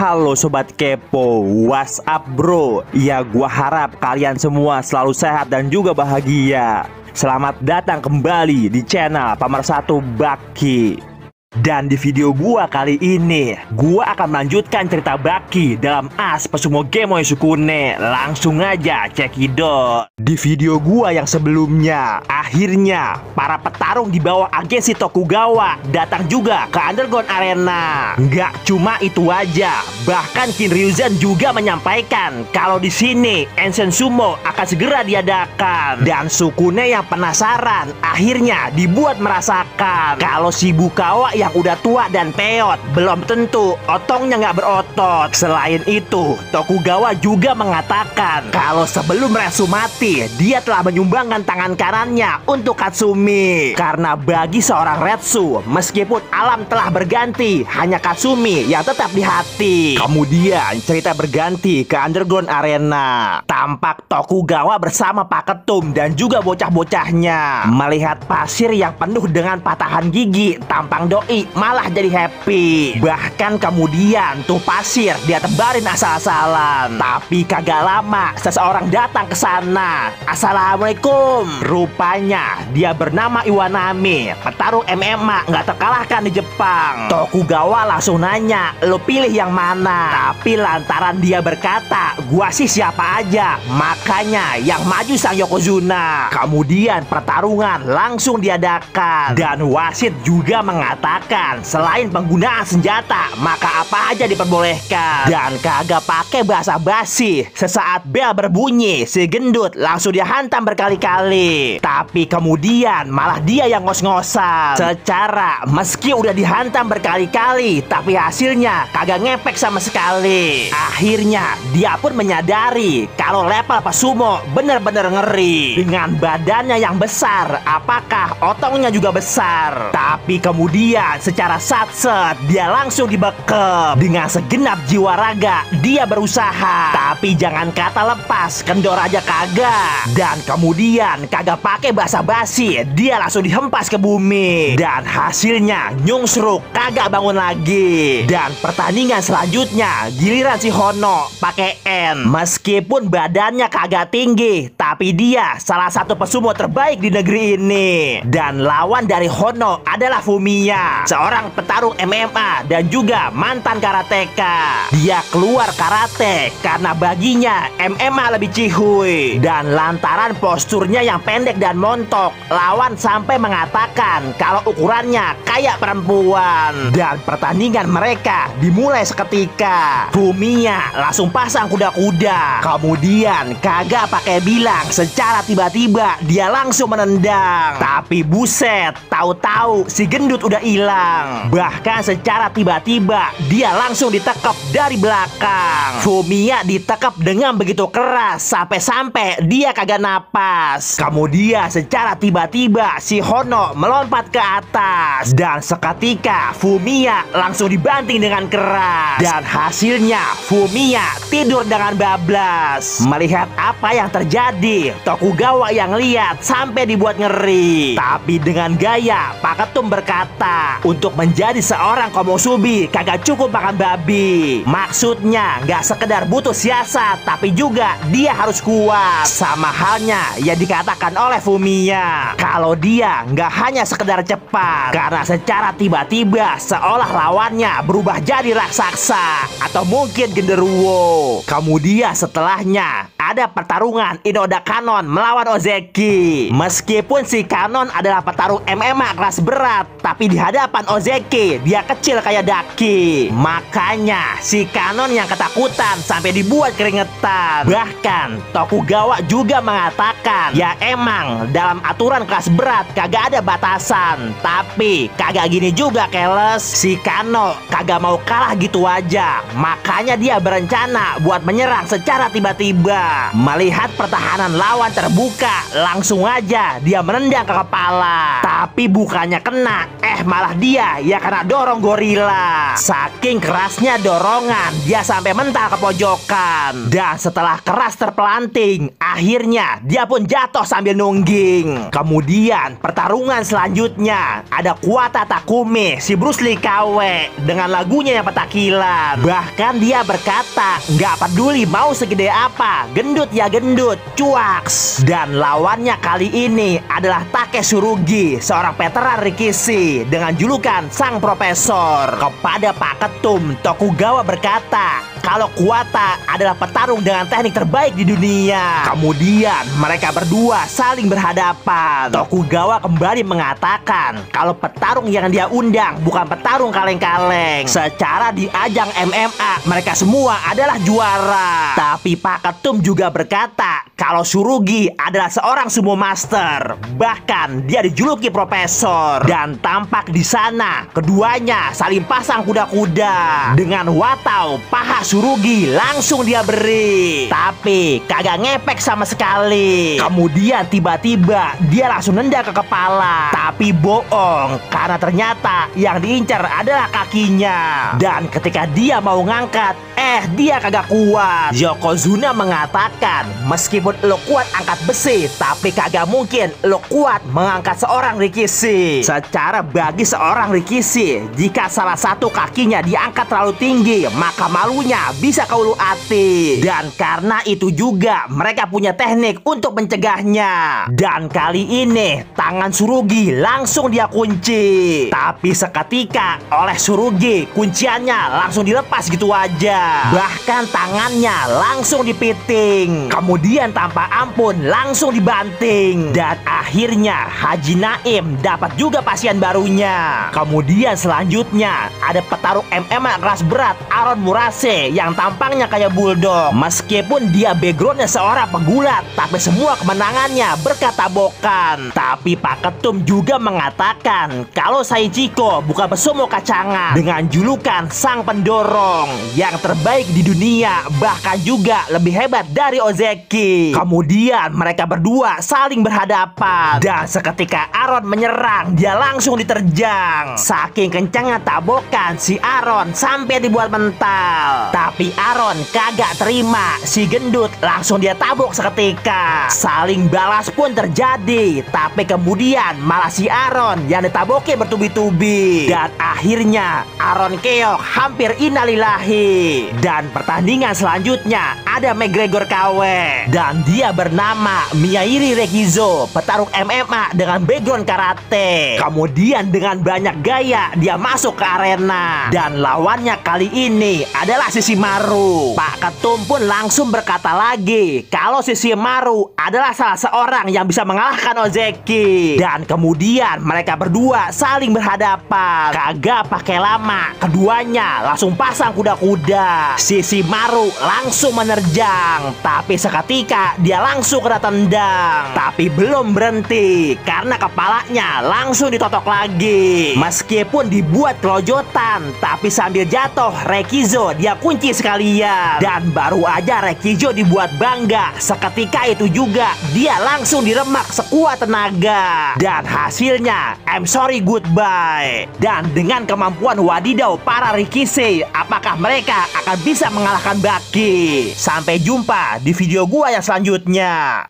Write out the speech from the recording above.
Halo Sobat Kepo, what's up bro? Ya gua harap kalian semua selalu sehat dan juga bahagia. Selamat datang kembali di channel Pemersatu Baki. Dan di video gua kali ini, gua akan melanjutkan cerita Baki dalam As Pesumo Gemoy Sukune. Langsung aja cekidot. Di video gua yang sebelumnya, akhirnya para petarung di bawah agensi Tokugawa datang juga ke Underground Arena. Nggak cuma itu aja, bahkan Kinryuzen juga menyampaikan kalau di sini Enshin Sumo akan segera diadakan. Dan Sukune yang penasaran akhirnya dibuat merasakan kalau si Bukawa yang udah tua dan peot belum tentu otongnya nggak berotot. Selain itu, Tokugawa juga mengatakan kalau sebelum Retsu mati, dia telah menyumbangkan tangan kanannya untuk Katsumi. Karena bagi seorang Retsu, meskipun alam telah berganti, hanya Katsumi yang tetap di hati. Kemudian cerita berganti ke Underground Arena. Tampak Tokugawa bersama Pak Ketum dan juga bocah-bocahnya melihat pasir yang penuh dengan patahan gigi. Tampang doi malah jadi happy. Bahkan kemudian tuh pasir dia tebarin asal-asalan. Tapi kagak lama seseorang datang ke sana. Assalamualaikum. Rupanya dia bernama Iwanami, petarung MMA nggak terkalahkan di Jepang. Tokugawa langsung nanya, lo pilih yang mana? Tapi lantaran dia berkata, gua sih siapa aja, makanya yang maju sang Yokozuna. Kemudian pertarungan langsung diadakan. Dan wasit juga mengatakan selain penggunaan senjata, maka apa aja diperbolehkan. Dan kagak pakai basa-basi. Sesaat bel berbunyi, si gendut langsung dia hantam berkali-kali. Tapi kemudian malah dia yang ngos-ngosan. Secara meski udah dihantam berkali-kali, tapi hasilnya kagak ngepek sama sekali. Akhirnya dia pun menyadari kalau level pesumo bener-bener ngeri. Dengan badannya yang besar, apakah otongnya juga besar? Tapi kemudian secara satset dia langsung dibekep. Dengan segenap jiwa raga dia berusaha, tapi jangan kata lepas, kendor aja kagak. Dan kemudian kagak pakai basa-basi, dia langsung dihempas ke bumi. Dan hasilnya nyungsruk, kagak bangun lagi. Dan pertandingan selanjutnya giliran si Hono pakai N. Meskipun badannya kagak tinggi, tapi dia salah satu pesumo terbaik di negeri ini. Dan lawan dari Hono adalah Fumiya, seorang petarung MMA dan juga mantan karateka. Dia keluar karate karena baginya MMA lebih cihuy. Dan lantaran posturnya yang pendek dan montok, lawan sampai mengatakan kalau ukurannya kayak perempuan. Dan pertandingan mereka dimulai seketika. Fumiya langsung pasang kuda-kuda. Kemudian kagak pakai bilang, secara tiba-tiba dia langsung menendang. Tapi buset, tahu-tahu si gendut udah hilang. Bahkan secara tiba-tiba dia langsung ditekep dari belakang. Fumiya ditekep dengan begitu keras sampai-sampai dia kagak napas. Kemudian secara tiba-tiba si Hono melompat ke atas. Dan seketika Fumiya langsung dibanting dengan keras. Dan hasilnya Fumiya tidur dengan bablas. Melihat apa yang terjadi, Tokugawa yang lihat sampai dibuat ngeri. Tapi dengan gaya, Pak Ketum berkata, untuk menjadi seorang komusubi kagak cukup makan babi. Maksudnya nggak sekedar butuh siasat, tapi juga dia harus kuat. Sama halnya yang dikatakan oleh Fumiya, kalau dia nggak hanya sekedar cepat, karena secara tiba-tiba seolah lawannya berubah jadi raksasa atau mungkin genderuwo. Kemudian setelahnya ada pertarungan Inoda Kanon melawan Ozeki. Meskipun si Kanon adalah petarung MMA kelas berat, tapi di hadapan Ozeki dia kecil kayak daki. Makanya si Kanon yang ketakutan sampai dibuat keringetan. Bahkan Tokugawa juga mengatakan, ya emang dalam aturan kelas berat kagak ada batasan. Tapi kagak gini juga keles. Si Kano kagak mau kalah gitu aja. Makanya dia berencana buat menyerang secara tiba-tiba. Melihat pertahanan lawan terbuka, langsung aja dia menendang ke kepala. Tapi bukannya kena, malah dia ya kena dorong gorila. Saking kerasnya dorongan, dia sampai mental ke pojokan. Dan setelah keras terpelanting, akhirnya dia pun jatuh sambil nungging. Kemudian pertarungan selanjutnya ada Kuwata Takumi, si Bruce Lee KW, dengan lagunya yang petakilan. Bahkan dia berkata, nggak peduli mau segede apa, gendut ya gendut, cuaks. Dan lawannya kali ini adalah Take Tsurugi, seorang veteran Rikishi dengan julukan Sang Profesor. Kepada Pak Ketum, Tokugawa berkata kalau Kuwata adalah petarung dengan teknik terbaik di dunia. Kemudian mereka berdua saling berhadapan. Tokugawa kembali mengatakan kalau petarung yang dia undang bukan petarung kaleng-kaleng. Secara di ajang MMA mereka semua adalah juara. Tapi Pak Ketum juga berkata kalau Tsurugi adalah seorang sumo master. Bahkan dia dijuluki profesor. Dan tampak di sana keduanya saling pasang kuda-kuda. Dengan watau paha Tsurugi langsung dia beri, tapi kagak ngepek sama sekali. Kemudian tiba-tiba dia langsung nendang ke kepala. Tapi bohong, karena ternyata yang diincar adalah kakinya. Dan ketika dia mau ngangkat, dia kagak kuat. Yokozuna mengatakan meskipun lo kuat angkat besi, tapi kagak mungkin lo kuat mengangkat seorang Rikishi. Secara bagi seorang Rikishi, jika salah satu kakinya diangkat terlalu tinggi, maka malunya bisa ke ulu hati. Dan karena itu juga mereka punya teknik untuk mencegahnya. Dan kali ini tangan Tsurugi langsung dia kunci. Tapi seketika oleh Tsurugi kunciannya langsung dilepas gitu aja. Bahkan tangannya langsung dipiting. Kemudian tanpa ampun langsung dibanting. Dan akhirnya Haji Naim dapat juga pasien barunya. Kemudian selanjutnya ada petarung MMA kelas berat Aaron Murase yang tampangnya kayak bulldog. Meskipun dia backgroundnya seorang pegulat, tapi semua kemenangannya berkat tabokan. Tapi Pak Ketum juga mengatakan kalau Saichiko bukan pesumo kacangan dengan julukan Sang Pendorong yang terbaik di dunia, bahkan juga lebih hebat dari Ozeki. Kemudian mereka berdua saling berhadapan. Dan seketika Aaron menyerang, dia langsung diterjang. Saking kencangnya tabokan si Aaron sampai dibuat mental. Tapi Aaron kagak terima, si gendut langsung dia tabok seketika. Saling balas pun terjadi, tapi kemudian malah si Aaron yang ditabokin bertubi-tubi. Dan akhirnya Aaron keok hampir innalillahi. Dan pertandingan selanjutnya ada McGregor KW, dan dia bernama Miyairi Rekizo, petarung MMA dengan background karate. Kemudian dengan banyak gaya dia masuk ke arena. Dan lawannya kali ini adalah Shishimaru. Pak Ketum pun langsung berkata lagi kalau Shishimaru adalah salah seorang yang bisa mengalahkan Ozeki. Dan kemudian mereka berdua saling berhadapan. Kagak pakai lama, keduanya langsung pasang kuda-kuda. Shishimaru langsung menerjang, tapi seketika dia langsung kena tendang. Tapi belum berhenti, karena kepalanya langsung ditotok lagi. Meskipun dibuat kelojotan, tapi sambil jatuh Rekizo dia kunci sekalian. Dan baru aja Rekizo dibuat bangga, seketika itu juga dia langsung diremak sekuat tenaga. Dan hasilnya I'm sorry goodbye. Dan dengan kemampuan wadidaw para Rikishi, apakah mereka akan bisa mengalahkan Baki? Sampai jumpa di video gua yang selanjutnya.